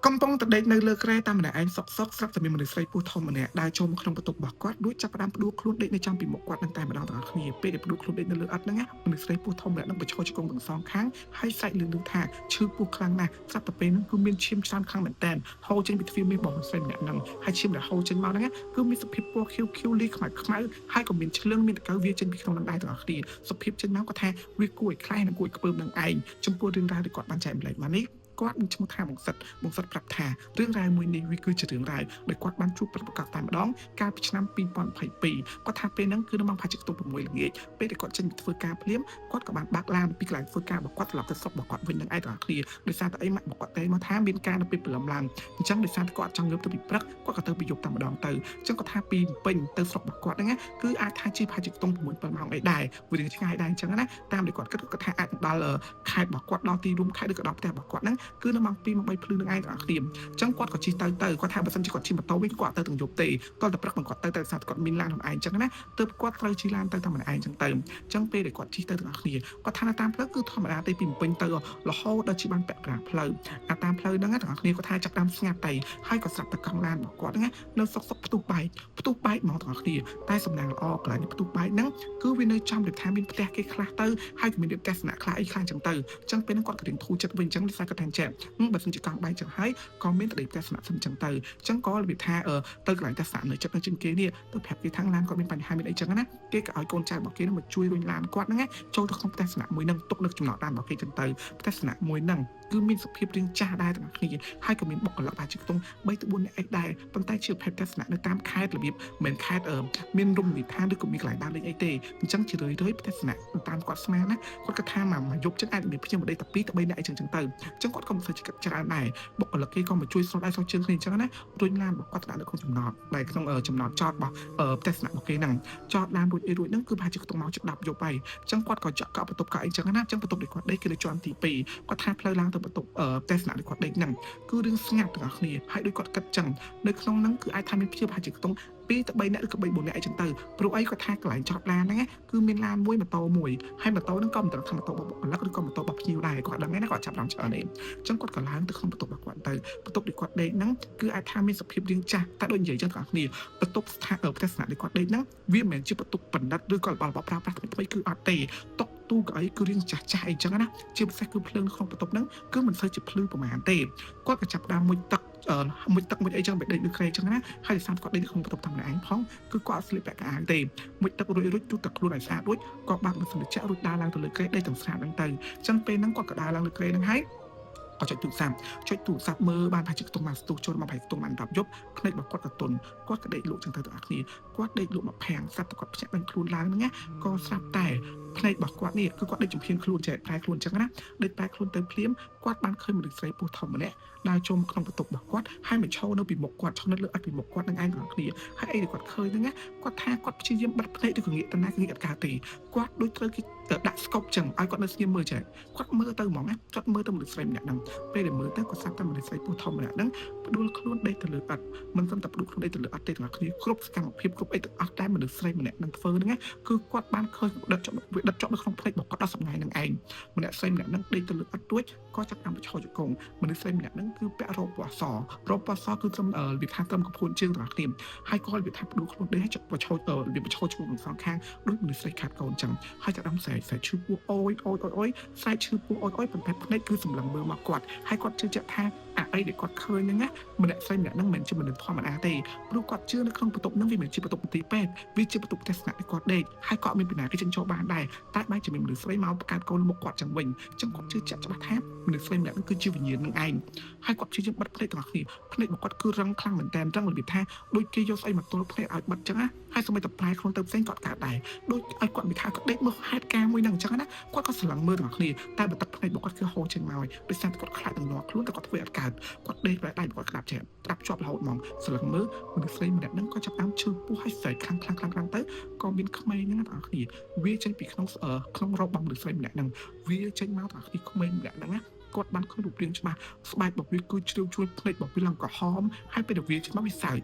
កំពុងតែដេកនៅលើគ្រែតាមម្នាក់ឯងសុកស្រាប់តែមានមនុស្សស្រីពស់ធំម្នាក់ដើរចូលមកក្នុងបន្ទប់របស់គាត់រួចចាប់ផ្ដើមផ្ដួលខ្លួនដេកនៅចំពីមុខគាត់នឹងតែម្ដងទាំងអស់គ្នាពេលដែលផ្ដួលខ្លួនដេកនៅលើឥដ្ឋហ្នឹងណាមនុស្សស្រីពស់ធំម្នាក់នឹងបញ្ឈរជង្គង់ទាំងសងខាងហើយស្រែកលឺថាឈឺពោះខ្លាំងណាស់ស្រាប់តែពេលហ្នឹងគឺមានឈាមច្រើនខ្លាំងមែនតើហូរចេញពីទ្វារមាសរបស់មនុស្សស្រីម្នាក់ហ្នឹងហើយឈាមដែលហូរចេញមកហ្នឹងគឺមានសភាពពណ៌ខៀវលាយខ្មៅហើយក៏មានឆ្លឹងមានតកៅវាចេញពីក្នុងនឹងដែរទាំងអស់គ្នាសភាពចេញមកគាត់ថាវាគួរឲ្យខ្លាចនិងគួរឲ្យខ្ពើមនឹងឯងចំពោះរឿងរ៉ាវដែលគាត់បានចែកម្លែកមកនេះគាត់នឹងឈ្មោះថាបងសិតប្រាប់ថារឿងរ៉ាវមួយនេះវាគឺជារឿងរ៉ាវដែលគាត់បានជួបប្រកបតែម្ដងកាលពីឆ្នាំ2022គាត់ថាពេលហ្នឹងគឺនៅម៉ោងប្រហែលជាខ្ទង់6ល្ងាចពេលដែលគាត់ចេញពីធ្វើការភ្លាមគាត់ក៏បានបាក់ឡានពីកន្លែងធ្វើការរបស់គាត់ត្រឡប់ទៅស្រុករបស់គាត់វិញនឹងឯងទាំងអស់គ្នាដោយសារតែអីម៉ាក់របស់គាត់តែមកថាមានការនៅពេលព្រលឹមឡើងអញ្ចឹងដោយសារតែគាត់ចង់ងើបទៅពីព្រឹកគាត់ក៏ទៅពីយប់តែម្ដងទៅអញ្ចឹងគាត់ថាពីពេញទៅស្រុករបស់គាត់ហ្នឹងគឺអាចថាជាប្រហែលជាខ្ទង់6 7ម៉ោងអីដែរវារឿងឆ្ងាយដែរអញ្ចឹងណាតាមដែលគាត់គិតគាត់ថាអាចដល់ខេត្តរបស់គាត់ដល់ទីរួមខេត្តឬក៏ដល់ផ្ទះរបស់គាត់ហ្នឹងគឺនៅម៉ោង2ម៉ោង3ភ្លឺនឹងឯងទាំងអស់គ្នាអញ្ចឹងគាត់ក៏ជិះទៅគាត់ថាបើសិនជាគាត់ជិះម៉ូតូវិញគាត់ទៅទាំងយប់ទេតោះតែព្រឹកគាត់ទៅសារគាត់មានឡានខ្លួនឯងអញ្ចឹងណាទើបគាត់ត្រូវជិះឡានទៅតែម្នាក់ឯងអញ្ចឹងទៅអញ្ចឹងពេលដែលគាត់ជិះទៅទាំងអស់គ្នាគាត់ថាតាមផ្លូវគឺធម្មតាទេពីពេញទៅរហូតដល់ជាបានពាក់កណ្ដាលផ្លូវតាមផ្លូវហ្នឹងទាំងអស់គ្នាគាត់ថាចាប់ដើមស្ងាត់ទៅហើយក៏ស្រាប់តែកង់ឡានរបស់គាត់ហ្នឹងនៅសុកផ្ទុះបែកហ្មងទាំងអស់គ្នាតែសំណាងល្អកន្លែងផ្ទុះបែកហ្នឹងគឺវានៅចំដូចថាមានផ្ទះគេខ្លះទៅហើយក៏មានទស្សនៈខ្លះអីខ្លះអញ្ចឹងទៅអញ្ចឹងពេលហ្នឹងគាត់ក៏រៀងធូរចិត្តវិញអញ្ចឹងដោយសារគាត់ថាចេះបើសិនជាកង់បែកអញ្ចឹងហើយក៏មានតែទស្សនៈសិនអញ្ចឹងទៅអញ្ចឹងក៏របៀបថាទៅកន្លែងទស្សនៈនៅចិត្តនៅជាងគេនេះទៅប្រាប់គេថាឡានគាត់មានបញ្ហាមានអីចឹងណាគេក៏ឲ្យកូនចៅរបស់គេនឹងមកជួយរុញឡានគាត់ហ្នឹងចូលទៅក្នុងទស្សនៈមួយហ្នឹងទុកនៅចំណតឡានរបស់គេចឹងទៅទស្សនៈមួយហ្នឹងគឺមានសភាពរាងចាស់ដែរទាំងគ្នាហើយក៏មានបុគ្គលិកអាចជាខ្ទង់3ទៅ4នាក់ឯងដែរប៉ុន្តែជាភេទទស្សនៈនៅតាមខេត្តរបៀបមិនខេត្តមានរមណីយដ្ឋានឬក៏មានកន្លែងដើរលេងអីទេអញ្ចឹងជារឿយទស្សនៈតាមគាត់ស្មានណាគាត់គិតថាមកយប់ចឹងអាចមានភ្ញៀវម្ដេចតែ2ទៅ3នាក់អីចឹងទៅអញ្ចឹងគាត់ក៏មិនសូវគិតច្រើនដែរបុគ្គលិកគេក៏មកជួយស្រុតដៃស្រុតជើងគ្នាអញ្ចឹងណារុញឡានរបស់គាត់ទៅដាក់នៅក្នុងចំណតដែលក្នុងចំណតចតរបស់ទស្សនៈរបស់គេហ្នឹងចតឡានរួចហ្នឹងគឺប្រហែលជាខ្ទង់មកជិត10យប់ហើយអញ្ចឹងគាត់ក៏ចាក់កក់បន្ទប់កៅអីចឹងណាអញ្ចឹងបន្ទប់ដែលគាត់ដេកគឺនៅជាន់ទី2គាត់ថាផ្លូវឡើងទៅបន្ទប់ទស្សនៈដែលគាត់ដេកហ្នឹងគឺរឿងស្ងាត់ទាំងអស់គ្នាហើយដូចគាត់គិតចឹងនៅក្នុងហ្នឹងគឺអាចថាមានភ្ញៀវប្រហែលជាខ្ទង់2ទៅ3នាក់ឬក៏3 4នាក់អីចឹងទៅព្រោះអីគាត់ថាកន្លែងចតឡានហ្នឹងគឺមានឡានមួយម៉ូតូមួយហើយម៉ូតូហ្នឹងក៏មិនត្រឹមថាម៉ូតូរបស់បុគ្គលិកឬក៏ម៉ូតូរបស់ភ្ញៀវដែរគាត់ដឹងទេណាគាត់ចាប់ដល់ច្រើនទេអញ្ចឹងគាត់ក៏ឡើងទៅក្នុងបន្ទប់របស់គាត់ទៅបន្ទប់ដែលគាត់ដេកហ្នឹងគឺអាចថាមានសភាពរាងចាស់តែដូចនិយាយចឹងទាំងអស់គ្នាបន្ទប់ស្ថានទស្សនៈដែលគាត់ដេកហ្នឹងវាមិនមែនជាបន្ទប់បណ្ឌិតឬក៏របស់ប្រើប្រាស់ថ្មីគឺអត់ទេតុទូកៅអីគឺរៀងចាស់អីចឹងណាជាពិសេសគឺភ្លើងក្នុងបន្ទប់ហ្នឹងគឺមិនសូវជាភ្លឺប្រហែលទេគាត់ក៏ចាប់ដើមមុជទឹកមួយអីចឹងបែបដេកលើក្រែចឹងណាហើយសារគាត់ដេកក្នុងបន្ទប់តាមឯងផងគឺគាត់អត់ស្លៀកពាក់កៅអៅទេមុជទឹករួចជូតទឹកខ្លួនឲ្យស្អាតរួចក៏បាក់ម៉ាស៊ីនត្រជាក់រួចដើរឡើងទៅលើក្រែដេកទាំងស្អាតហ្នឹងទៅអញ្ចឹងពេលហ្នឹងគាត់ក៏ដើរឡើងលើក្រែហ្នឹងហើយក៏ចុចទូរស័ព្ទមើលបានប្រហែលជាខ្ទង់មកស្ទុះចូលមកប្រហែលខ្ទង់បាន10យប់ភ្នែករបស់គាត់ក៏ទន់គាត់ក៏ដេកលក់ចឹងទៅទាំងអស់គ្នាគាត់ដេកលក់មកភាំងស្រាប់តែគាត់ភ្ញាក់បានខ្លួនឡើងហ្នឹងណាក៏ស្រាប់តែភ្នែករបស់គាត់នេះគឺគាត់ដេកជំភានខ្លួនចែកប្រែខ្លួនចឹងណាដេកប្រែខ្លួនទៅភ្លាមគាត់បានឃើញមនុស្សស្រីពស់ធំម្នាក់ដើរចូលក្នុងបន្ទប់របស់គាត់ហើយមកឈរនៅពីមុខគាត់ឈរនៅលើឥដ្ឋពីមុខគាត់នឹងឯងទាំងគ្នាហើយអីដែលគាត់ឃើញហ្នឹងណាគាត់ថាគាត់ព្យាយាមបិទភ្នែកឬក៏ងាកទៅណាក៏ងាកអត់កើតទេគាត់ដូចត្រូវគេដាក់ស្កុបចឹងឲ្យគាត់នៅស្ងៀមមើលចែកគាត់មើលទៅហ្មងណាគាត់មើលទៅមនុស្សស្រីម្នាក់ហ្នឹងពេលដែលមើលទៅគាត់ស្រាប់តែមនុស្សស្រីពស់ធំម្នាក់ហ្នឹងផ្ដួលខ្លួនដេកទៅលើឥដ្ឋមិនត្រឹមតែផ្ដួលខ្លួនដេកទៅលើឥដ្ឋទេទាំងគ្នាគ្រប់សកម្មភាពគ្រប់អីទាំងអស់តែមនុស្សស្រីម្នាក់ហ្នឹងធ្វើហ្នឹងណាគឺគាត់បានឃើញដិតជាប់នៅក្នុងភ្នែករបស់គាត់ដល់សម្ងាយហ្នឹងឯងម្នាក់ស្រីម្នាក់ហ្នឹងដេកទៅលើឥដ្ឋរួចក៏ចាប់តាមឈរជង្គង់មនុស្សស្រីម្នាក់ហ្នឹងគឺពាក់រ៉ូបពណ៌សគឺត្រឹមវាថាត្រឹមកពួនជើងទាំងគ្នាហើយក៏វាថាផ្ដួលខ្លួនដេកហើយចាប់ប្រឈរវាប្រឈរជាមួយនឹងសងខាងដូចមនុស្សស្រីខាត់កូនចឹងហើយចាប់តាមស្រែកឈឺពោះអូយស្រែកឈឺពោះអូយប៉ុន្តែភ្នែកគឺសម្លឹងមើលមកគាត់ហើយគាត់ជឿជាក់ថាអីដែលគាត់ឃើញហ្នឹងណាម្នាក់ស្រីម្នាក់ហ្នឹងមិនមែនជាមនុស្សធម្មតាទេព្រោះគាត់ជឿនៅក្នុងបន្ទប់ហ្នឹងវាមិនជាបន្ទប់មន្ទីរពេទ្យវាជាបន្ទប់ទស្សនៈដែលគាត់ដេកហើយក៏អត់មានពីណាគេចេញចូលបានដែរតែបែរជាមានមនុស្សស្រីមកបង្កើតកូនមុខគាត់ចឹងវិញចឹងគាត់ជឿជាក់ច្បាស់ថាមនុស្សស្រីម្នាក់ហ្នឹងគឺជាវិញ្ញាណនឹងឯងហើយគាត់ព្យាយាមបិទភ្នែកទាំងអស់គ្នាភ្នែករបស់គាត់គឺរឹងខ្លាំងមែនតើរឹងរបៀបថាដូចគេយកស្អីមកទល់ភ្នែកឲ្យបិទចឹងណាហើយសូម្បីតែប្រែខ្លួនទៅផ្សេងគាត់កើតដែរដូចឲ្យគាត់មានថាគាត់ដេកមើលហេតុការណ៍មួយហ្នឹងអញ្ចឹងណាគាត់ក៏ស្រឡឹងមើលទាំងអស់គ្នាតែបន្ទឹកភ្នែករបស់គាត់គឺហូរចេញមកហើយដោយសារតែគាត់ខ្លាចនឹងងាប់ខ្លួនតែគាត់ធ្វើអត់កើតគាត់ដេកប្រែដៃគាត់ក្តាប់ជាប់រហូតហ្មងស្រឡឹងមើលមនុស្សស្រីម្នាក់ហ្នឹងក៏ចាប់តាមឈឺពោះហើយស្រែកខ្លាំងទៅក៏មានក្មេងហ្នឹងទាំងអស់គ្នាវាចេញពីក្នុងរ៉ូបរបស់មនុស្សស្រីម្នាក់ហ្នឹងវាចេញមកទាំងអស់គ្នាក្មេងម្នាក់ហ្នឹងណា គាត់បានឃើញរូបរាងច្បាស់ស្បែករបស់វាគឺជ្រាវជ្រួញភ្នែករបស់វាឡើងក្រហមហើយពេលដែលវាច្បាស់វាសើច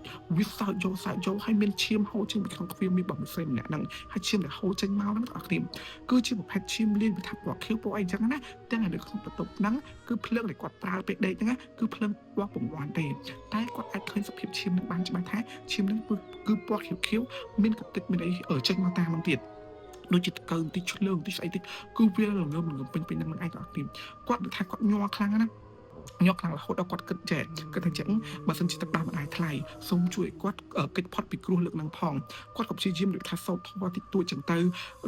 យកហើយមានឈាមហូរចេញពីក្នុងទ្វារមានរបស់មួយស្រីម្នាក់ហ្នឹងហើយឈាមដែលហូរចេញមកហ្នឹងបងប្អូនគឺជាប្រភេទឈាមលាយវាថាពណ៌ខៀវពណ៌អីចឹងណាទាំងនៅក្នុងបន្ទប់ហ្នឹងគឺភ្លើងដែលគាត់ប្រើពេលដេកហ្នឹងគឺភ្លើងពណ៌ពង្វាន់ទេតែគាត់អាចឃើញសភាពឈាមហ្នឹងបានច្បាស់ថាឈាមហ្នឹងគឺពណ៌ខៀវមានកតិចមានអីចេញមកតាមហ្នឹងទៀតដូចជាតកើបន្តិចឆ្លើងបន្តិចស្អីតិចគឺវាល្ងើមពេញហ្នឹងឯងបងប្អូនគាត់ថាគាត់ញ័រខ្លាំងណាញ័រខ្លាំងរហូតដល់គាត់គិតថាចឹងបើសិនជាទឹកដោះមិនអាចថ្លៃសូមជួយគាត់កិច្ចផុតពីគ្រោះលើកហ្នឹងផងគាត់ក៏ព្យាយាមនិយាយថាសោតធម៌តិចតួចចឹងទៅ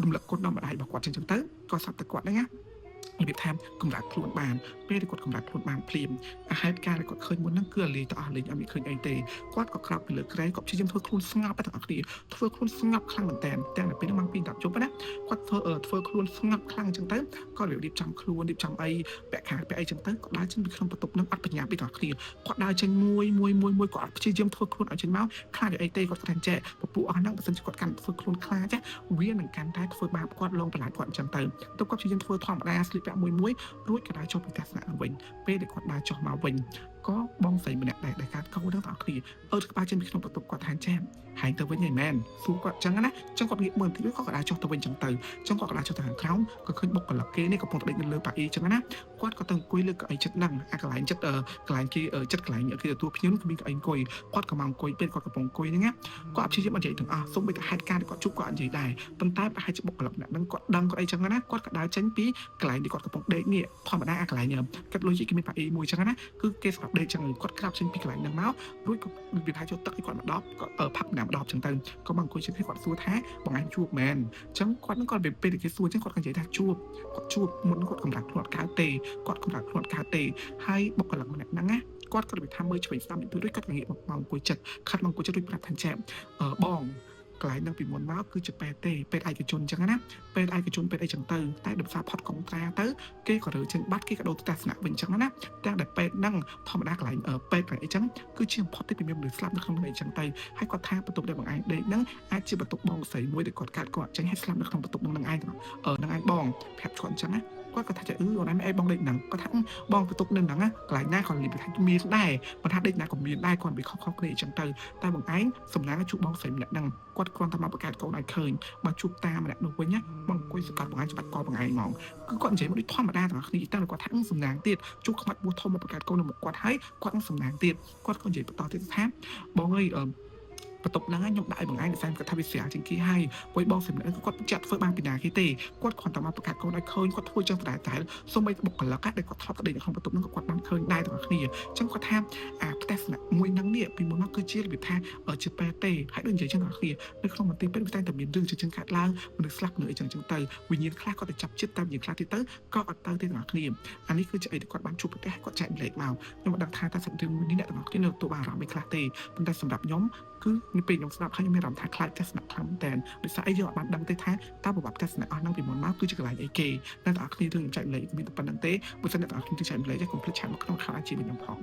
រំលឹកគុណដល់ម្ដាយរបស់គាត់ចឹងទៅក៏ស្រាប់តែគាត់ហ្នឹងណានិយាយថាកម្រាស់ខ្លួនបានពេលដែលគាត់កម្រាស់ខ្លួនបានភ្លាមហេតុការណ៍ដែលគាត់ឃើញមុនហ្នឹងគឺលេងទៅអស់លេងអត់មានឃើញអីទេគាត់ក៏ក្រោកពីលើក្រែគាត់ព្យាយាមធ្វើខ្លួនស្ងប់ទាំងអស់គ្នាធ្វើខ្លួនស្ងប់ខ្លាំងមែនតើទាំងតែពេលហ្នឹងមកពី10ជប់ណាគាត់ធ្វើខ្លួនស្ងប់ខ្លាំងអញ្ចឹងទៅគាត់រៀបចំខ្លួនរៀបចំអីពាក់ខាពាក់អីអញ្ចឹងទៅគាត់ដើរចេញពីក្នុងបន្ទប់ហ្នឹងអត់បញ្ញាពីទាំងអស់គ្នាគាត់ដើរចេញមួយគាត់អត់ព្យាយាមធ្វើខ្លួនឲ្យចេញមកខ្លាចអីទេគាត់ថាចេះពពួកអស់ហ្នឹងបើសិនជាគាត់កាន់ធ្វើខ្លួនខ្លាចវានឹងកាន់តែធ្វើបាបគាត់លងបន្លាចគាត់អញ្ចឹងទៅគាត់ព្យាយាមធ្វើធម្មតាស្លៀកពាក់មួយរួចក៏ដើរចុះពីទស្សនៈវិញពេលដែលគាត់ដើរចុះមកវិញក៏បងស្រីម្នាក់ដែរដែលកាត់កោទាំងអស់គ្នាក្បាលចេញពីក្នុងបន្ទប់គាត់ថាចាហែងទៅវិញឯមែនសួរគាត់ចឹងណាចឹងគាត់ងាកមើលទីគាត់ក៏ដើរចុះទៅវិញចឹងទៅចឹងគាត់ក៏ដើរចុះទៅខាងក្រោមក៏ឃើញបុគ្គលិកគេនេះកំពុងតែដេកនៅលើប៉ាអ៊ីចឹងណាគាត់ក៏ទៅអង្គុយលើកៅអីចិត្តហ្នឹងអាកន្លែងចិត្តកន្លែងគេចិត្តកន្លែងគេទទួលភ្ញៀវគឺមានកៅអីអង្គុយគាត់ក៏មកអង្គុយពេលគាត់កំពុងអង្គុយហ្នឹងណាគាត់ព្យាយាមនិយាយទាំងអស់សូម្បីតែហេតុការណ៍គាត់ជួបគាត់និយាយដែរប៉ុន្តែប្រហែលជាបុគ្គលិកអ្នកហ្នឹងគាត់ដឹងគាត់អីចឹងណាគាត់ក៏ដើរចេញពីកន្លែងដែលគាត់កំពុងដេកនេះធម្មតាអាកន្លែងកាត់លុយគេមានប៉ាអ៊ីមួយចឹងណាគឺគេសម្រាប់ដេកចឹងគាត់ក្រាបចេញពីកន្លែងហ្នឹងមករួចក៏វាថាចូលទឹកឲ្យគាត់មកដបក៏ផាប់ណាម្ដបចឹងទៅក៏មកអង្គុយជិះគាត់សួរថាបងឯងជួបមែនចឹងគាត់នឹងគាត់ពេលគេសួរចឹងគាត់ក៏និយាយថាជួបមុនគាត់កម្រាស់ខ្លួនកើតទេគាត់កម្រាស់ខ្លួនកើតទេហើយបុគ្គលិកម្នាក់ហ្នឹងណាគាត់ក៏និយាយថាមើលឆ្វេងស្ដាំបន្តិចរួចគាត់ងាកមកអង្គុយចិត្តខាត់មកអង្គុយចិត្តរួចប្រាប់ថាចាបងកន្លែងហ្នឹងពីមុនមកគឺជាពេទ្យទេពេទ្យឯកជនចឹងណាពេទ្យឯកជនពេទ្យអីចឹងទៅតែដោយសារផុតកុងត្រាទៅគេក៏រើចេញបាត់គេក៏ដូរទស្សនៈវិញចឹងណាទាំងដែលពេទ្យហ្នឹងធម្មតាកន្លែងពេទ្យអីចឹងគឺជាផុតទេពីមានមនុស្សស្លាប់នៅក្នុងនោះអីចឹងទៅហើយគាត់ថាបន្ទប់ដែលបងឯងដេកហ្នឹងអាចជាបន្ទប់បងស្រីមួយដែលគាត់កើតគាត់ចេញឲ្យស្លាប់នៅក្នុងបន្ទប់ហ្នឹងឯងហ្នឹងឯងបងប្រាប់គាត់ចឹងណាគាត់ក៏ថាអូនឯងបងដេកហ្នឹងគាត់ថាបងបន្ទប់នឹងហ្នឹងកន្លែងណាគាត់និយាយថាមានដែរបើថាដេកណាក៏មានដែរគាត់វាខុសគ្នាអញ្ចឹងទៅតែបងឯងសំណាងជួបបងស្រីម្នាក់ហ្នឹងគាត់គ្រាន់តែមកបង្កើតកូនឲ្យឃើញបើជួបតាមម្នាក់នោះវិញបងអង្គុយសកាត់បងឯងច្បាច់កបងឯងហ្មងគឺគាត់និយាយមកដូចធម្មតាទាំងអស់គ្នាតែគាត់ថាសំណាងទៀតជួបខ្មាច់បួសធំមកបង្កើតកូននៅមុខគាត់ហើយគាត់នឹងសំណាងទៀតគាត់ក៏និយាយបន្តទៀតថាបងអើយបន្ទប់ហ្នឹងខ្ញុំដាក់ឲ្យបងឯងដោយសារគាត់ថាវាស្រាលជាងគេហើយព្រោះបងសម្រាប់គាត់ចាត់ធ្វើបានពីណាគេទេគាត់គ្រាន់តែមកបង្កើតកូនឲ្យឃើញគាត់ធ្វើចឹងតែសូម្បីបុគ្គលិកដែលគាត់ធ្លាប់ទៅដេកនៅក្នុងបន្ទប់ហ្នឹងក៏គាត់បានឃើញដែរទាំងអស់គ្នាអញ្ចឹងគាត់ថាផ្ទះស្នាក់មួយហ្នឹងនេះពីមុនមកគឺជារបៀបថាជាពេទ្យទេហើយដូចនិយាយចឹងទាំងអស់គ្នានៅក្នុងមន្ទីរពេទ្យវាតែមានរឿងជាចឹងកាត់ឡើងមនុស្សស្លាប់នៅអីចឹងទៅវិញ្ញាណខ្លះគាត់ទៅចាប់ចិត្តតែវិញ្ញាណខ្លះទៀតទៅក៏អត់ទៅទេទាំងអស់គ្នាអានេះគឺជាអីដែលគាត់បានជួបប្រទះគាត់ចែកលេខមកខ្ញុំមិនដឹងថាតើសំរឿងនេះអ្នកទាំងអស់គ្នានៅទទួលបានអារម្មណ៍ខ្លះទេប៉ុន្តែសម្រាប់ខ្ញុំគឺពេលខ្ញុំស្ដាប់ហើយខ្ញុំមានអារម្មណ៍ថាខ្លាចទស្សនៈខ្លាំងតែនដោយសារអីយើងអត់បានដឹងទេថាតើប្រវត្តិទស្សនៈអស់ហ្នឹងពីមុនមកគឺជាកន្លែងអីគេអ្នកទាំងអស់គ្នារឿងចែកលេខមានតែប៉ុណ្្នឹងទេបើសិនអ្នកទាំងអស់គ្នាចែកលេខកុំភ្លេចឆាតមកក្នុងខាងអាជីពខ្ញុំផង